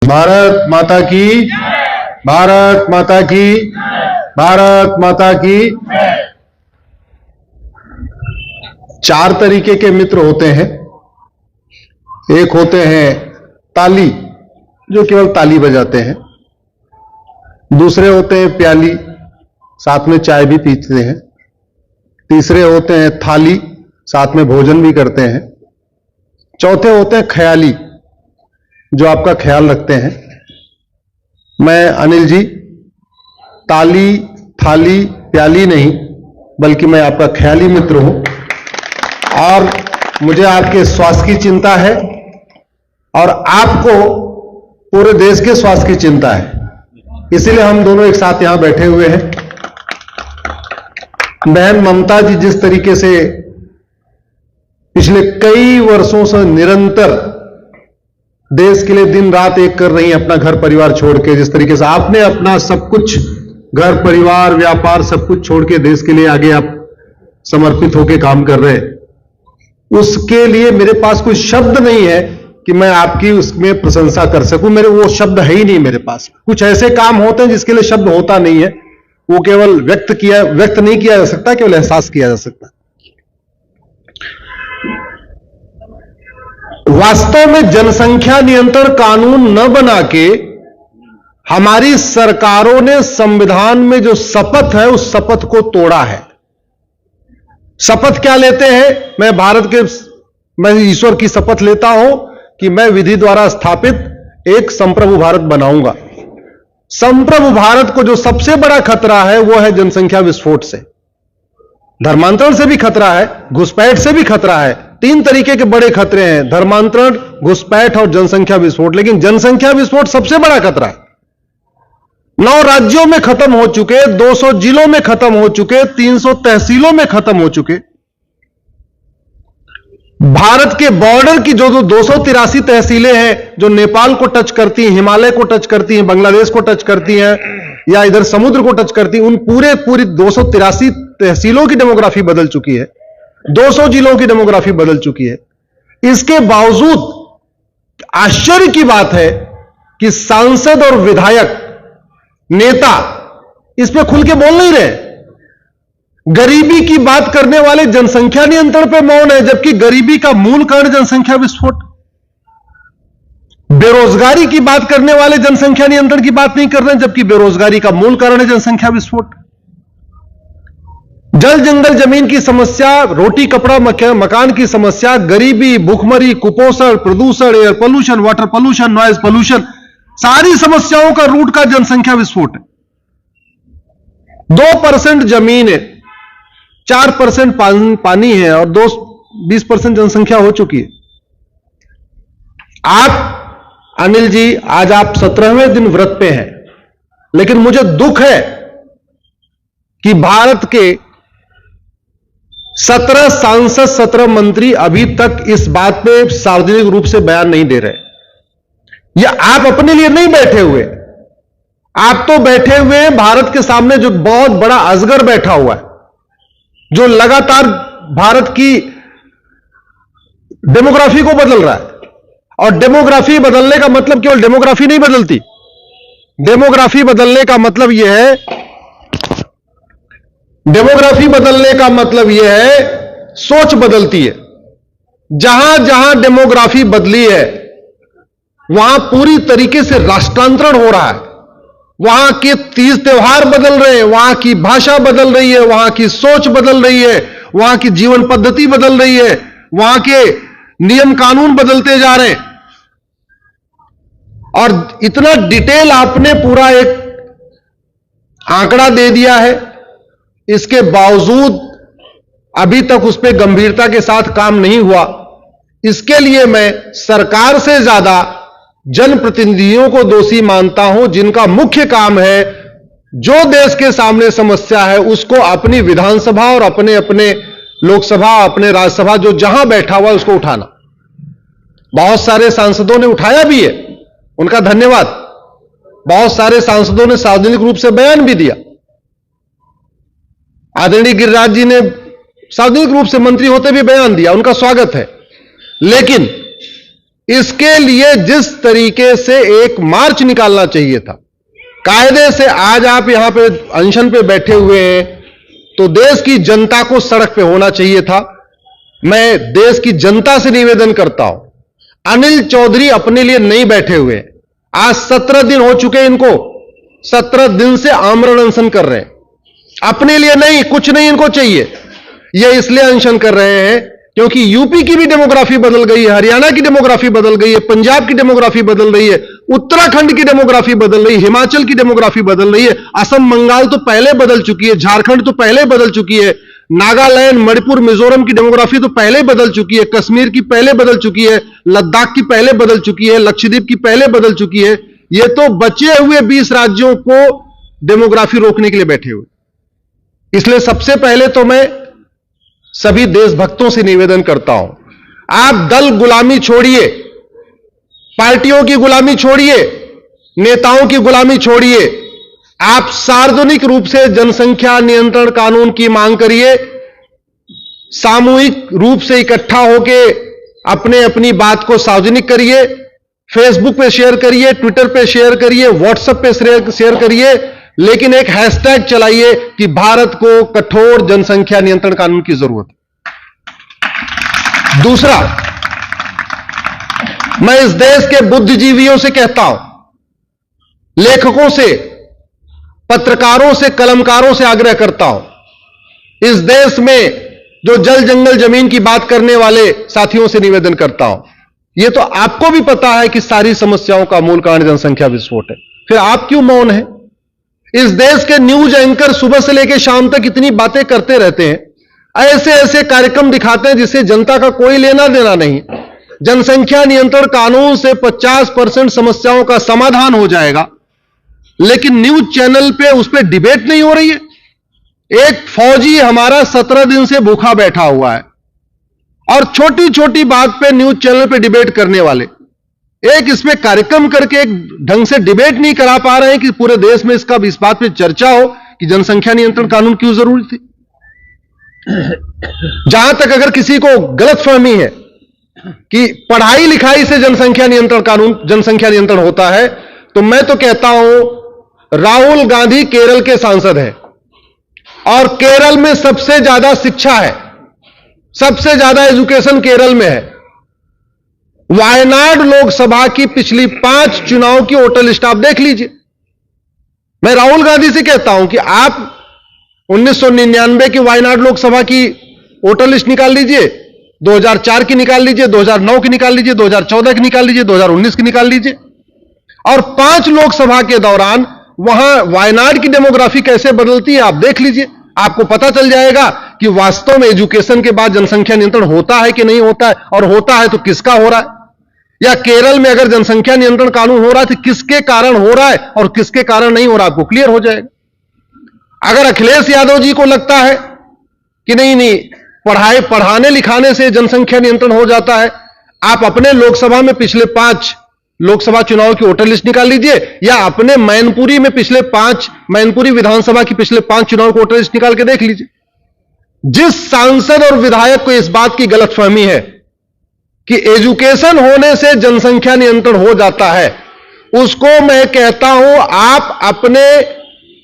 भारत माता की, भारत माता की, भारत माता की। चार तरीके के मित्र होते हैं। एक होते हैं ताली, जो केवल ताली बजाते हैं। दूसरे होते हैं प्याली, साथ में चाय भी पीते हैं। तीसरे होते हैं थाली, साथ में भोजन भी करते हैं। चौथे होते हैं ख्याली, जो आपका ख्याल रखते हैं। मैं अनिल जी ताली थाली प्याली नहीं, बल्कि मैं आपका ख्याली मित्र हूं और मुझे आपके स्वास्थ्य की चिंता है और आपको पूरे देश के स्वास्थ्य की चिंता है। इसीलिए हम दोनों एक साथ यहां बैठे हुए हैं। बहन ममता जी जिस तरीके से पिछले कई वर्षों से निरंतर देश के लिए दिन रात एक कर रही हैं, अपना घर परिवार छोड़ के, जिस तरीके से आपने अपना सब कुछ घर परिवार व्यापार सब कुछ छोड़ के देश के लिए आगे आप समर्पित होकर काम कर रहे हैं, उसके लिए मेरे पास कोई शब्द नहीं है कि मैं आपकी उसमें प्रशंसा कर सकूं। मेरे वो शब्द है ही नहीं मेरे पास। कुछ ऐसे काम होते हैं जिसके लिए शब्द होता नहीं है, वो केवल व्यक्त नहीं किया जा सकता, केवल एहसास किया जा सकता है। वास्तव में जनसंख्या नियंत्रण कानून न बना के हमारी सरकारों ने संविधान में जो शपथ है उस शपथ को तोड़ा है। शपथ क्या लेते हैं? मैं ईश्वर की शपथ लेता हूं कि मैं विधि द्वारा स्थापित एक संप्रभु भारत बनाऊंगा। संप्रभु भारत को जो सबसे बड़ा खतरा है वो है जनसंख्या विस्फोट से। धर्मांतरण से भी खतरा है, घुसपैठ से भी खतरा है। तीन तरीके के बड़े खतरे हैं, धर्मांतरण, घुसपैठ और जनसंख्या विस्फोट। लेकिन जनसंख्या विस्फोट सबसे बड़ा खतरा है। 9 राज्यों में खत्म हो चुके, 200 जिलों में खत्म हो चुके, 300 तहसीलों में खत्म हो चुके। भारत के बॉर्डर की जो 283 तहसीलें हैं, जो नेपाल को टच करती हैं, हिमालय को टच करती हैं, बांग्लादेश को टच करती हैं या इधर समुद्र को टच करती हैं, उन पूरी 283 तहसीलों की डेमोग्राफी बदल चुकी है। 200 जिलों की डेमोग्राफी बदल चुकी है। इसके बावजूद आश्चर्य की बात है कि सांसद और विधायक नेता इस पे खुल के बोल नहीं रहे। गरीबी की बात करने वाले जनसंख्या नियंत्रण पे मौन है, जबकि गरीबी का मूल कारण जनसंख्या विस्फोट। बेरोजगारी की बात करने वाले जनसंख्या नियंत्रण की बात नहीं कर रहे हैं, जबकि बेरोजगारी का मूल कारण है जनसंख्या विस्फोट। जल जंगल जमीन की समस्या, रोटी कपड़ा मकान की समस्या, गरीबी, भूखमरी, कुपोषण, प्रदूषण, air pollution, water pollution, noise pollution, सारी समस्याओं का रूट का जनसंख्या विस्फोट है। 2% जमीन है, 4% पानी है और 20% जनसंख्या हो चुकी है। आप अनिल जी आज आप 17वें दिन व्रत पे हैं, लेकिन मुझे दुख है कि भारत के 17 सांसद 17 मंत्री अभी तक इस बात पे सार्वजनिक रूप से बयान नहीं दे रहे। या आप अपने लिए नहीं बैठे हुए, आप तो बैठे हुए हैं भारत के सामने जो बहुत बड़ा अजगर बैठा हुआ है, जो लगातार भारत की डेमोग्राफी को बदल रहा है। और डेमोग्राफी बदलने का मतलब केवल डेमोग्राफी नहीं बदलती। डेमोग्राफी बदलने का मतलब यह है, डेमोग्राफी बदलने का मतलब यह है सोच बदलती है। जहां जहां डेमोग्राफी बदली है वहां पूरी तरीके से राष्ट्रांतरण हो रहा है। वहां के तीज त्योहार बदल रहे हैं, वहां की भाषा बदल रही है, वहां की सोच बदल रही है, वहां की जीवन पद्धति बदल रही है, वहां के नियम कानून बदलते जा रहे हैं। और इतना डिटेल आपने पूरा एक आंकड़ा दे दिया है, इसके बावजूद अभी तक उस पर गंभीरता के साथ काम नहीं हुआ। इसके लिए मैं सरकार से ज्यादा जनप्रतिनिधियों को दोषी मानता हूं, जिनका मुख्य काम है जो देश के सामने समस्या है उसको अपनी विधानसभा और अपने अपने लोकसभा, अपने राज्यसभा जो जहां बैठा हुआ उसको उठाना। बहुत सारे सांसदों ने उठाया भी है, उनका धन्यवाद। बहुत सारे सांसदों ने सार्वजनिक रूप से बयान भी दिया। आदरणीय गिरिराज जी ने सार्वजनिक रूप से मंत्री होते भी बयान दिया, उनका स्वागत है। लेकिन इसके लिए जिस तरीके से एक मार्च निकालना चाहिए था, कायदे से आज आप यहां पे अनशन पे बैठे हुए हैं, तो देश की जनता को सड़क पे होना चाहिए था। मैं देश की जनता से निवेदन करता हूं, अनिल चौधरी अपने लिए नहीं बैठे हुए। आज 17 दिन हो चुके इनको, 17 दिन से आमरण अनशन कर रहे हैं, अपने लिए नहीं, कुछ नहीं इनको चाहिए। ये इसलिए अनशन कर रहे हैं क्योंकि यूपी की भी डेमोग्राफी बदल गई है, हरियाणा की डेमोग्राफी बदल गई है, पंजाब की डेमोग्राफी बदल रही है, उत्तराखंड की डेमोग्राफी बदल रही है, हिमाचल की डेमोग्राफी बदल रही है, असम बंगाल तो पहले बदल चुकी है, झारखंड तो पहले बदल चुकी है, नागालैंड मणिपुर मिजोरम की डेमोग्राफी तो पहले बदल चुकी है, कश्मीर की पहले बदल चुकी है, लद्दाख की पहले बदल चुकी है, लक्षद्वीप की पहले बदल चुकी है। ये तो बचे हुए 20 राज्यों को डेमोग्राफी रोकने के लिए बैठे हुए। इसलिए सबसे पहले तो मैं सभी देशभक्तों से निवेदन करता हूं, आप दल गुलामी छोड़िए, पार्टियों की गुलामी छोड़िए, नेताओं की गुलामी छोड़िए, आप सार्वजनिक रूप से जनसंख्या नियंत्रण कानून की मांग करिए, सामूहिक रूप से इकट्ठा होकर अपने अपनी बात को सार्वजनिक करिए, फेसबुक पे शेयर करिए, ट्विटर पे शेयर करिए, व्हाट्सएप पे शेयर करिए, लेकिन एक हैशटैग चलाइए कि भारत को कठोर जनसंख्या नियंत्रण कानून की जरूरत है। दूसरा, मैं इस देश के बुद्धिजीवियों से कहता हूं, लेखकों से, पत्रकारों से, कलमकारों से आग्रह करता हूं, इस देश में जो जल जंगल जमीन की बात करने वाले साथियों से निवेदन करता हूं, यह तो आपको भी पता है कि सारी समस्याओं का मूल कारण जनसंख्या विस्फोट है, फिर आप क्यों मौन हैं? इस देश के न्यूज एंकर सुबह से लेकर शाम तक इतनी बातें करते रहते हैं, ऐसे ऐसे कार्यक्रम दिखाते हैं जिससे जनता का कोई लेना देना नहीं। जनसंख्या नियंत्रण कानून से 50% समस्याओं का समाधान हो जाएगा, लेकिन न्यूज चैनल पे उस पर डिबेट नहीं हो रही है। एक फौजी हमारा 17 दिन से भूखा बैठा हुआ है और छोटी छोटी बात पे न्यूज चैनल पे डिबेट करने वाले एक इसमें कार्यक्रम करके एक ढंग से डिबेट नहीं करा पा रहे हैं कि पूरे देश में इस बात पे चर्चा हो कि जनसंख्या नियंत्रण कानून क्यों जरूरी थी। जहां तक अगर किसी को गलतफहमी है कि पढ़ाई लिखाई से जनसंख्या नियंत्रण होता है, तो मैं तो कहता हूं राहुल गांधी केरल के सांसद हैं और केरल में सबसे ज्यादा शिक्षा है, सबसे ज्यादा एजुकेशन केरल में है। वायनाड लोकसभा की पिछली 5 चुनाव की वोटर लिस्ट आप देख लीजिए। मैं राहुल गांधी से कहता हूं कि आप 1999 की वायनाड लोकसभा की वोटर लिस्ट निकाल लीजिए, 2004 की निकाल लीजिए, 2009 की निकाल लीजिए, 2014 की निकाल लीजिए, 2019 की निकाल लीजिए, और 5 लोकसभा के दौरान वहां वायनाड की डेमोग्राफी कैसे बदलती है आप देख लीजिए। आपको पता चल जाएगा कि वास्तव में एजुकेशन के बाद जनसंख्या नियंत्रण होता है कि नहीं होता है, और होता है तो किसका हो रहा है, या केरल में अगर जनसंख्या नियंत्रण कानून हो रहा है तो किसके कारण हो रहा है और किसके कारण नहीं हो रहा, आपको क्लियर हो जाएगा। अगर अखिलेश यादव जी को लगता है कि नहीं पढ़ाने लिखाने से जनसंख्या नियंत्रण हो जाता है, आप अपने लोकसभा में पिछले 5 लोकसभा चुनाव की वोटर लिस्ट निकाल लीजिए, या अपने मैनपुरी में मैनपुरी विधानसभा की पिछले 5 चुनाव की वोटर लिस्ट निकाल के देख लीजिए। जिस सांसद और विधायक को इस बात की गलतफहमी है कि एजुकेशन होने से जनसंख्या नियंत्रण हो जाता है, उसको मैं कहता हूं आप अपने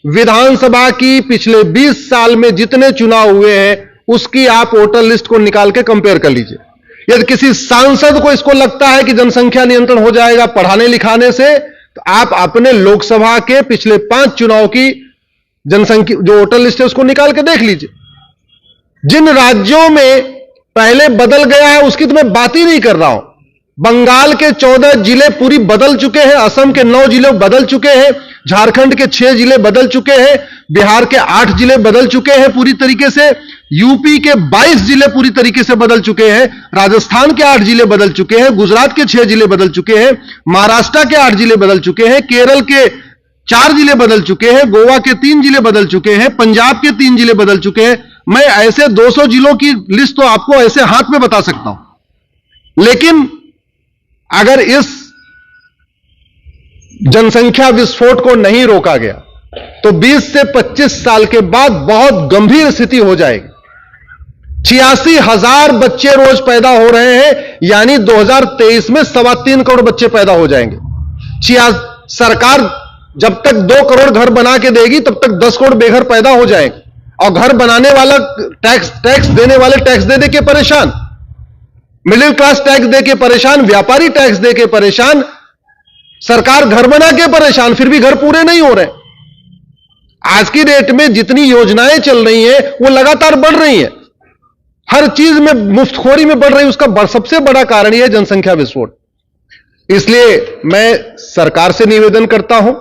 विधानसभा की पिछले 20 साल में जितने चुनाव हुए हैं उसकी आप वोटर लिस्ट को निकाल के कंपेयर कर लीजिए। यदि किसी सांसद को इसको लगता है कि जनसंख्या नियंत्रण हो जाएगा पढ़ाने लिखाने से, तो आप अपने लोकसभा के पिछले 5 चुनाव की जनसंख्या जो वोटर लिस्ट है उसको निकाल के देख लीजिए। जिन राज्यों में पहले बदल गया है उसकी तो मैं बात ही नहीं कर रहा हूं। बंगाल के 14 जिले पूरी बदल चुके हैं, असम के 9 जिले बदल चुके हैं, झारखंड के 6 जिले बदल चुके हैं, बिहार के 8 जिले बदल चुके हैं पूरी तरीके से, यूपी के 22 जिले पूरी तरीके से बदल चुके हैं, राजस्थान के 8 जिले बदल चुके हैं, गुजरात के 6 जिले बदल चुके हैं, महाराष्ट्र के 8 जिले बदल चुके हैं, केरल के 4 जिले बदल चुके हैं, गोवा के 3 जिले बदल चुके हैं, पंजाब के 3 जिले बदल चुके हैं। मैं ऐसे 200 जिलों की लिस्ट तो आपको ऐसे हाथ में बता सकता हूं। लेकिन अगर इस जनसंख्या विस्फोट को नहीं रोका गया तो 20 से 25 साल के बाद बहुत गंभीर स्थिति हो जाएगी। 86,000 बच्चे रोज पैदा हो रहे हैं, यानी 2023 में 3.25 करोड़ बच्चे पैदा हो जाएंगे। सरकार जब तक 2 करोड़ घर बना के देगी तब तक 10 करोड़ बेघर पैदा हो जाएंगे, और घर बनाने वाला टैक्स देने वाले टैक्स दे के परेशान, मिडिल क्लास टैक्स दे के परेशान, व्यापारी टैक्स दे के परेशान, सरकार घर बना के परेशान, फिर भी घर पूरे नहीं हो रहे। आज की डेट में जितनी योजनाएं चल रही हैं वो लगातार बढ़ रही हैं, हर चीज में मुफ्तखोरी में बढ़ रही है। उसका सबसे बड़ा कारण यह है जनसंख्या विस्फोट। इसलिए मैं सरकार से निवेदन करता हूं,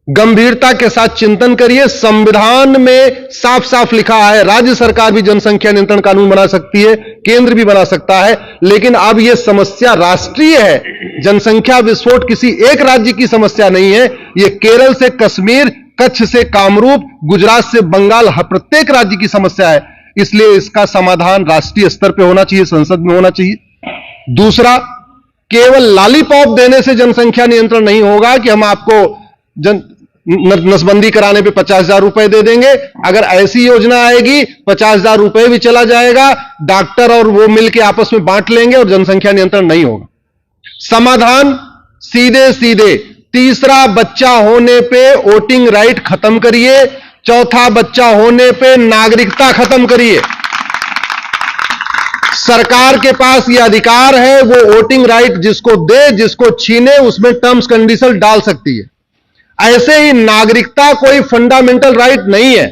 गंभीरता के साथ चिंतन करिए। संविधान में साफ साफ लिखा है राज्य सरकार भी जनसंख्या नियंत्रण कानून बना सकती है, केंद्र भी बना सकता है, लेकिन अब यह समस्या राष्ट्रीय है। जनसंख्या विस्फोट किसी एक राज्य की समस्या नहीं है, यह केरल से कश्मीर, कच्छ से कामरूप, गुजरात से बंगाल, प्रत्येक राज्य की समस्या है। इसलिए इसका समाधान राष्ट्रीय स्तर पर होना चाहिए, संसद में होना चाहिए। दूसरा, केवल लॉलीपॉप देने से जनसंख्या नियंत्रण नहीं होगा कि हम आपको नसबंदी कराने पे 50,000 रुपए दे देंगे। अगर ऐसी योजना आएगी 50,000 रुपए भी चला जाएगा, डॉक्टर और वो मिलकर आपस में बांट लेंगे और जनसंख्या नियंत्रण नहीं होगा। समाधान सीधे सीधे, तीसरा बच्चा होने पे वोटिंग राइट खत्म करिए, चौथा बच्चा होने पे नागरिकता खत्म करिए। सरकार के पास यह अधिकार है, वो वोटिंग राइट जिसको दे, जिसको छीने, उसमें टर्म्स कंडीशन डाल सकती है। ऐसे ही नागरिकता कोई फंडामेंटल राइट नहीं है,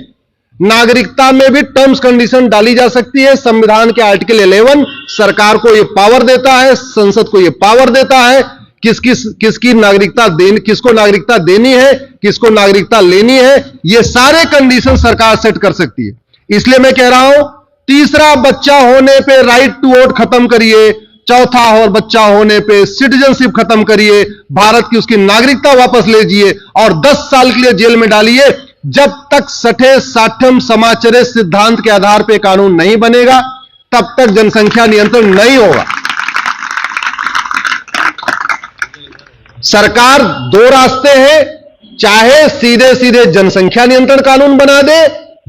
नागरिकता में भी टर्म्स कंडीशन डाली जा सकती है। संविधान के आर्टिकल 11 सरकार को यह पावर देता है, संसद को यह पावर देता है किसकी नागरिकता देनी, किसको नागरिकता देनी है, किसको नागरिकता लेनी है, ये सारे कंडीशन सरकार सेट कर सकती है। इसलिए मैं कह रहा हूं, तीसरा बच्चा होने पे राइट टू वोट खत्म करिए, चौथा और बच्चा होने पे सिटीजनशिप खत्म करिए, भारत की उसकी नागरिकता वापस लीजिए और 10 साल के लिए जेल में डालिए। जब तक सठे साठम समाचरे सिद्धांत के आधार पर कानून नहीं बनेगा तब तक जनसंख्या नियंत्रण नहीं होगा। सरकार 2 रास्ते हैं, चाहे सीधे सीधे जनसंख्या नियंत्रण कानून बना दे,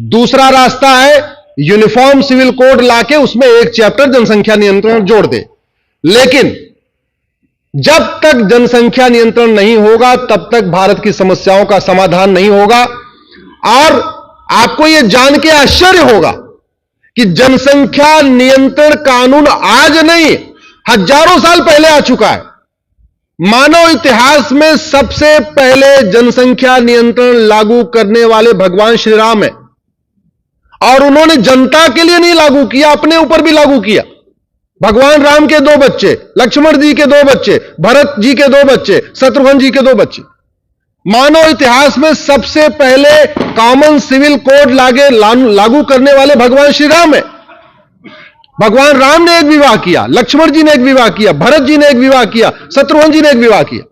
दूसरा रास्ता है यूनिफॉर्म सिविल कोड लाके उसमें एक चैप्टर जनसंख्या नियंत्रण जोड़ दे। लेकिन जब तक जनसंख्या नियंत्रण नहीं होगा तब तक भारत की समस्याओं का समाधान नहीं होगा। और आपको यह जान के आश्चर्य होगा कि जनसंख्या नियंत्रण कानून आज नहीं, हजारों साल पहले आ चुका है। मानव इतिहास में सबसे पहले जनसंख्या नियंत्रण लागू करने वाले भगवान श्री राम है, और उन्होंने जनता के लिए नहीं लागू किया, अपने ऊपर भी लागू किया। भगवान राम के 2 बच्चे, लक्ष्मण जी के 2 बच्चे, भरत जी के 2 बच्चे, शत्रुघ्न जी के 2 बच्चे। मानव इतिहास में सबसे पहले कॉमन सिविल कोड लागू करने वाले भगवान श्री राम है। भगवान राम ने एक विवाह किया, लक्ष्मण जी ने एक विवाह किया, भरत जी ने एक विवाह किया, शत्रुघ्न जी ने एक विवाह किया।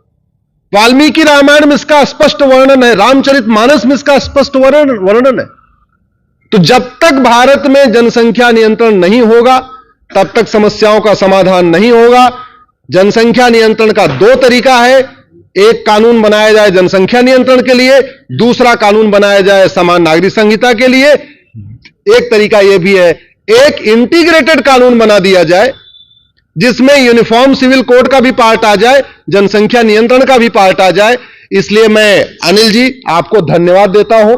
वाल्मीकि रामायण में इसका स्पष्ट वर्णन है, रामचरितमानस में इसका स्पष्ट वर्णन है। तो जब तक भारत में जनसंख्या नियंत्रण नहीं होगा तब तक समस्याओं का समाधान नहीं होगा। जनसंख्या नियंत्रण का 2 तरीका है, एक कानून बनाया जाए जनसंख्या नियंत्रण के लिए, दूसरा कानून बनाया जाए समान नागरिक संहिता के लिए। एक तरीका यह भी है, एक इंटीग्रेटेड कानून बना दिया जाए जिसमें यूनिफॉर्म सिविल कोड का भी पार्ट आ जाए, जनसंख्या नियंत्रण का भी पार्ट आ जाए। इसलिए मैं अनिल जी आपको धन्यवाद देता हूं,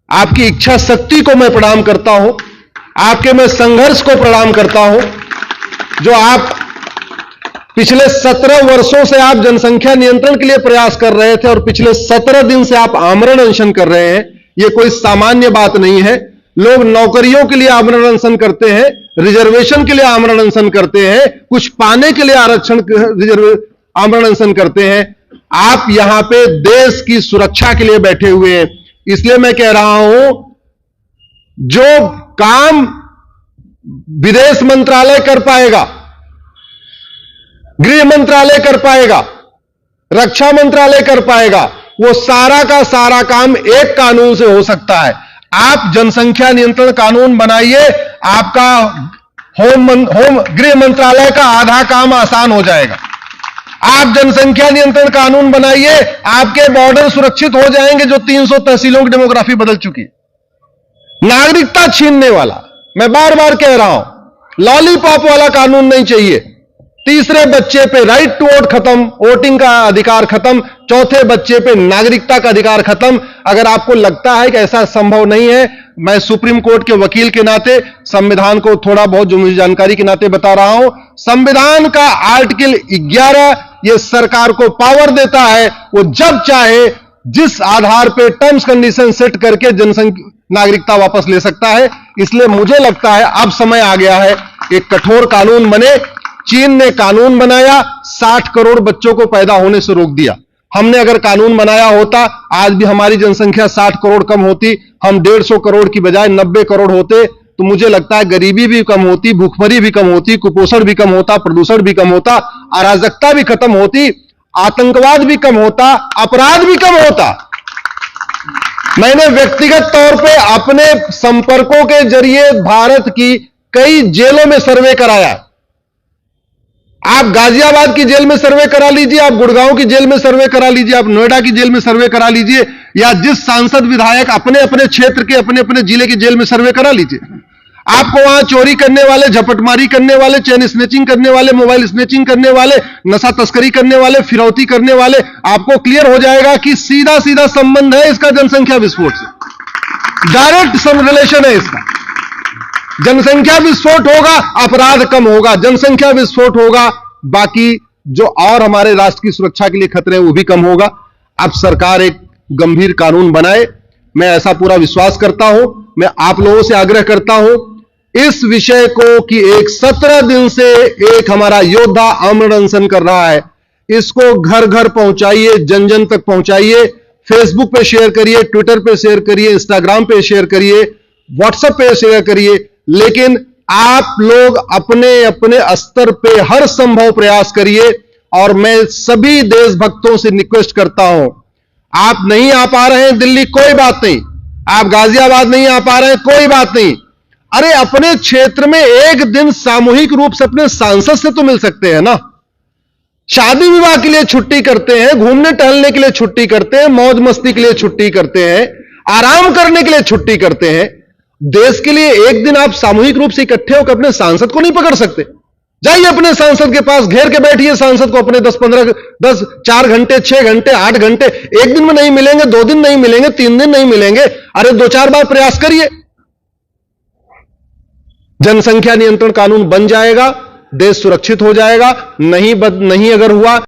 आपकी इच्छा शक्ति को मैं प्रणाम करता हूं, आपके मैं संघर्ष को प्रणाम करता हूं। जो आप पिछले 17 वर्षों से आप जनसंख्या नियंत्रण के लिए प्रयास कर रहे थे और पिछले 17 दिन से आप आमरण अनशन कर रहे हैं, यह कोई सामान्य बात नहीं है। लोग नौकरियों के लिए आमरण अनशन करते हैं, रिजर्वेशन के लिए आमरण अनशन करते हैं, कुछ पाने के लिए आरक्षण आमरण अनशन करते हैं। आप यहां पे देश की सुरक्षा के लिए बैठे हुए हैं। इसलिए मैं कह रहा हूं, जो काम विदेश मंत्रालय कर पाएगा, गृह मंत्रालय कर पाएगा, रक्षा मंत्रालय कर पाएगा, वो सारा का सारा काम एक कानून से हो सकता है। आप जनसंख्या नियंत्रण कानून बनाइए, आपका गृह मंत्रालय का आधा काम आसान हो जाएगा। आप जनसंख्या नियंत्रण कानून बनाइए, आपके बॉर्डर सुरक्षित हो जाएंगे, जो 300 तहसीलों की डेमोग्राफी बदल चुकी है। नागरिकता छीनने वाला, मैं बार बार कह रहा हूं, लॉलीपॉप वाला कानून नहीं चाहिए। तीसरे बच्चे पे राइट टू वोट खत्म, वोटिंग का अधिकार खत्म। चौथे बच्चे पे नागरिकता का अधिकार खत्म। अगर आपको लगता है कि ऐसा संभव नहीं है, मैं सुप्रीम कोर्ट के वकील के नाते संविधान को थोड़ा बहुत जो मुझे जानकारी के नाते बता रहा हूं, संविधान का आर्टिकल 11 यह सरकार को पावर देता है, वो जब चाहे जिस आधार पे टर्म्स कंडीशन सेट करके जनसंख्या नागरिकता वापस ले सकता है। इसलिए मुझे लगता है अब समय आ गया है एक कठोर कानून बने। चीन ने कानून बनाया, 60 करोड़ बच्चों को पैदा होने से रोक दिया। हमने अगर कानून बनाया होता, आज भी हमारी जनसंख्या 60 करोड़ कम होती, हम 150 करोड़ की बजाय 90 करोड़ होते, तो मुझे लगता है गरीबी भी कम होती, भूखमरी भी कम होती, कुपोषण भी कम होता, प्रदूषण भी कम होता, अराजकता भी खत्म होती, आतंकवाद भी कम होता, अपराध भी कम होता। मैंने व्यक्तिगत तौर पे अपने संपर्कों के जरिए भारत की कई जेलों में सर्वे कराया। आप गाजियाबाद की जेल में सर्वे करा लीजिए, आप गुड़गांव की जेल में सर्वे करा लीजिए, आप नोएडा की जेल में सर्वे करा लीजिए, या जिस सांसद विधायक अपने अपने क्षेत्र के अपने अपने जिले की जेल में सर्वे करा लीजिए। आपको वहां चोरी करने वाले, झपटमारी करने वाले, चेन स्नेचिंग करने वाले, मोबाइल स्नेचिंग करने वाले, नशा तस्करी करने वाले, फिरौती करने वाले, आपको क्लियर हो जाएगा कि सीधा सीधा संबंध है इसका जनसंख्या विस्फोट से। डायरेक्ट सम रिलेशन है इसका। जनसंख्या विस्फोट होगा, अपराध कम होगा, जनसंख्या विस्फोट होगा, बाकी जो और हमारे राष्ट्र की सुरक्षा के लिए खतरे हैं वो भी कम होगा। अब सरकार एक गंभीर कानून बनाए, मैं ऐसा पूरा विश्वास करता हूं। मैं आप लोगों से आग्रह करता हूं इस विषय को कि एक 17 दिन से एक हमारा योद्धा आमरण अनशन कर रहा है, इसको घर घर पहुंचाइए, जन जन तक पहुंचाइए। फेसबुक पे शेयर करिए, ट्विटर पे शेयर करिए, इंस्टाग्राम पे शेयर करिए, व्हाट्सएप पे शेयर करिए, लेकिन आप लोग अपने अपने स्तर पे हर संभव प्रयास करिए। और मैं सभी देशभक्तों से रिक्वेस्ट करता हूं, आप नहीं आ पा रहे हैं दिल्ली, कोई बात नहीं, आप गाजियाबाद नहीं आ पा रहे हैं, कोई बात नहीं, अरे अपने क्षेत्र में एक दिन सामूहिक रूप से अपने सांसद से तो मिल सकते हैं ना। शादी विवाह के लिए छुट्टी करते हैं, घूमने टहलने के लिए छुट्टी करते हैं, मौज मस्ती के लिए छुट्टी करते हैं, आराम करने के लिए छुट्टी करते हैं। देश के लिए एक दिन आप सामूहिक रूप से इकट्ठे होकर अपने सांसद को नहीं पकड़ सकते? जाइए अपने सांसद के पास, घेर के बैठिए सांसद को अपने 10 4 घंटे, 6 घंटे, 8 घंटे। एक दिन में नहीं मिलेंगे, 2 दिन नहीं मिलेंगे, 3 दिन नहीं मिलेंगे, अरे 2-4 बार प्रयास करिए। जनसंख्या नियंत्रण कानून बन जाएगा, देश सुरक्षित हो जाएगा। नहीं अगर हुआ